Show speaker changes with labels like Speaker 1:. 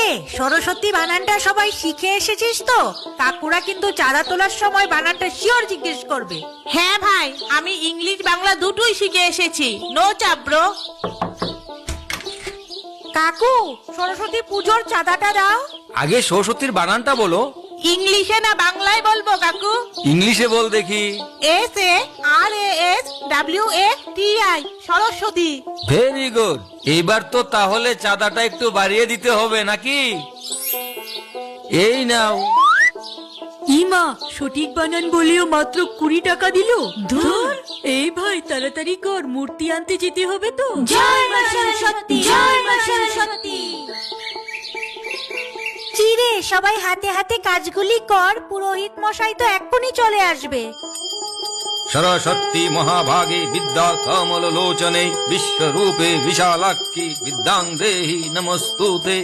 Speaker 1: কিরে, সরস্বতী বানানটা সবাই শিখে এসেছিস তো? কাকুরা কিন্তু চাঁদা তোলার সময় বানানটা শিওর জিজ্ঞেস করবে।
Speaker 2: হ্যাঁ ভাই, আমি ইংলিশ বাংলা দুটোই শিখে এসেছি, নো চাপ ব্রো।
Speaker 1: কাকু, সরস্বতী পুজোর চাঁদাটা দাও।
Speaker 3: আগে সরস্বতীর বানানটা বলো।
Speaker 2: ইংলিশে না বাংলায় বলবো কাকু?
Speaker 3: ইংলিশে বল দেখি।
Speaker 2: SARASWATI, সরস্বতী।
Speaker 3: Very good. এইবার তো তাহলে চাঁদাটা একটু বাড়িয়ে দিতে হবে নাকি? এই নাও।
Speaker 4: ইমা, সঠিক বানান বলেও মাত্র 20 টাকা দিল। ধুর, এই ভাই তাড়াতাড়ি কর, মূর্তি আনতে যেতে হবে তো।
Speaker 1: জয় মা সরস্বতী, জয় মা সরস্বতী। চিরে, সবাই হাতে হাতে কাজগুলি কর, পুরোহিত মশাই তো এক্ষুনি চলে আসবে।
Speaker 3: সরস্বতী মহাভাগে বিদ্যা কমল লোচনে বিশ্বরূপে বিশালাক্ষী বিদ্যাং দেহি নমস্তুতে।